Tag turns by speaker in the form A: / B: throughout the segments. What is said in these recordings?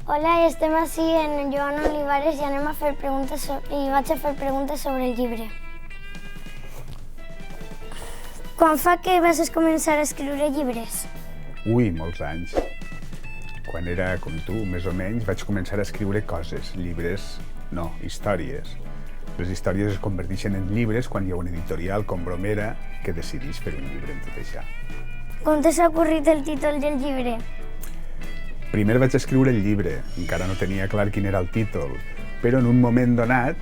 A: Hola, estem ací en Joan Olivares i anem a fer preguntes i vaig a fer preguntes sobre el llibre. Quan fa que vas començar a escriure llibres?
B: Ui, molts anys. Quan era com tu, més o menys, vaig començar a escriure coses, llibres, no, històries. Les històries es converteixen en llibres quan hi ha una editorial com Bromera que decideix fer un llibre en tot això.
A: Com t'ha ocorrit el títol del llibre?
B: Primer vaig escriure el llibre, encara no tenia clar quin era el títol, però en un moment donat,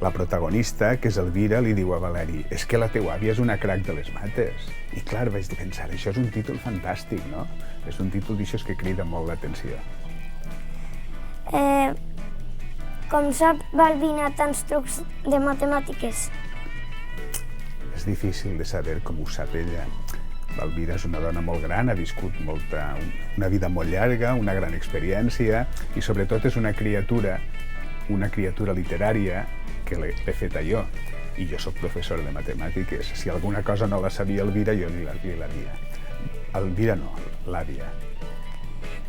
B: la protagonista, que és Elvira, li diu a Valeri: «És que la teua àvia és una crac de les mates». I clar, vaig pensar, això és un títol fantàstic, no? És un títol d'aixòs que crida molt l'atenció.
A: Com sap Balbina tants trucs de matemàtiques?
B: És difícil de saber com ho sap ella. Balbina és una dona molt gran, ha viscut una vida molt llarga, una gran experiència i sobretot és una criatura literària que l'he feta jo. I jo sóc professor de matemàtiques. Si alguna cosa no la sabia Elvira, jo li l'havia. Elvira no, l'àvia.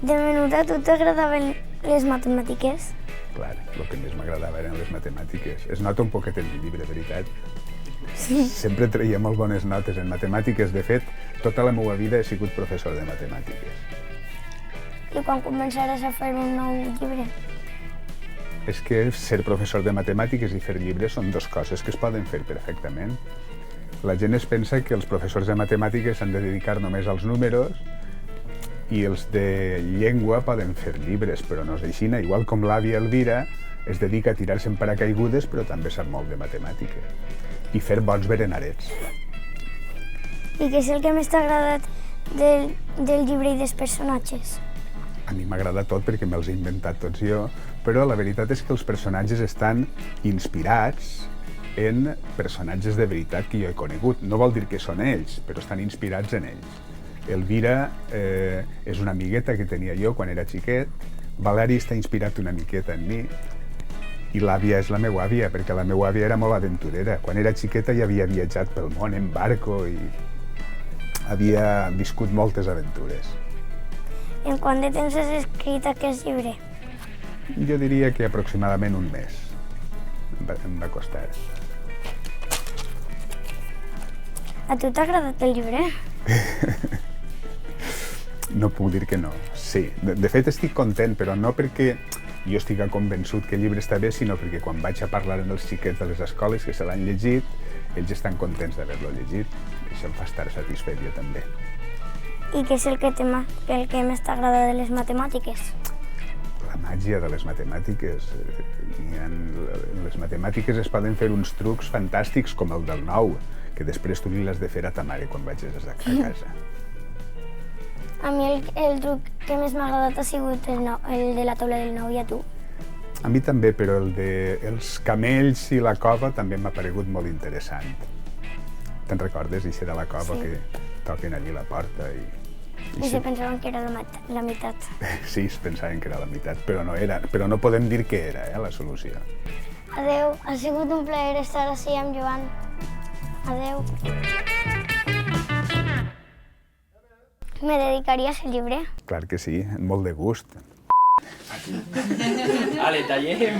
A: De menut a tu t'agradaven les matemàtiques?
B: Clar, el que més m'agradava eren les matemàtiques. Es nota un poquet en el llibre, veritat.
A: Sí.
B: Sempre treia molt bones notes en matemàtiques. De fet, tota la meva vida he sigut professor de matemàtiques.
A: I quan començaràs a fer un nou llibre?
B: És que ser professor de matemàtiques i fer llibres són dues coses que es poden fer perfectament. La gent es pensa que els professors de matemàtiques s'han de dedicar només als números i els de llengua poden fer llibres, però no és així. Igual com l'àvia Elvira es dedica a tirar-se en paracaigudes, però també sap molt de matemàtiques. I fer bons berenarets.
A: I què és el que més t'ha agradat del llibre i dels personatges?
B: A mi m'agrada tot perquè me'ls he inventat tots jo, però la veritat és que els personatges estan inspirats en personatges de veritat que jo he conegut. No vol dir que són ells, però estan inspirats en ells. Elvira és una amigueta que tenia jo quan era xiquet, Valeri està inspirat una miqueta en mi, i l'àvia és la meva àvia, perquè la meva àvia era molt aventurera. Quan era xiqueta ja havia viatjat pel món en barco i havia viscut moltes aventures.
A: En quant de temps has escrit aquest llibre?
B: Jo diria que aproximadament un mes em va costar.
A: A tu t'ha agradat el llibre?
B: No puc dir que no. Sí, de fet estic content, però no perquè jo estic convençut que el llibre està bé, sinó perquè quan vaig a parlar amb els xiquets de les escoles que se l'han llegit, ells estan contents d'haver-lo llegit. Això em fa estar satisfet jo també.
A: I què és el que més t'agrada de les matemàtiques?
B: La màgia de les matemàtiques. En les matemàtiques es poden fer uns trucs fantàstics com el del 9, que després tu li l'has de fer a ta mare quan vagis a casa.
A: A mi el truc que més m'ha agradat ha sigut el de la taula del 9 i a tu.
B: A mi també, però el dels camells i la cova també m'ha paregut molt interessant. Te'n recordes, això de la cova,
A: sí,
B: que toquen allí la porta i
A: se pensaven que era la meitat.
B: Sí, es pensaven que era la meitat, però no era. Però no podem dir què era, la solució.
A: Adeu, ha sigut un plaer estar ací amb Joan. Adeu. ¿Me dedicarías el llibre?
B: Clar que sí, molt de gust.
C: Ale, taller.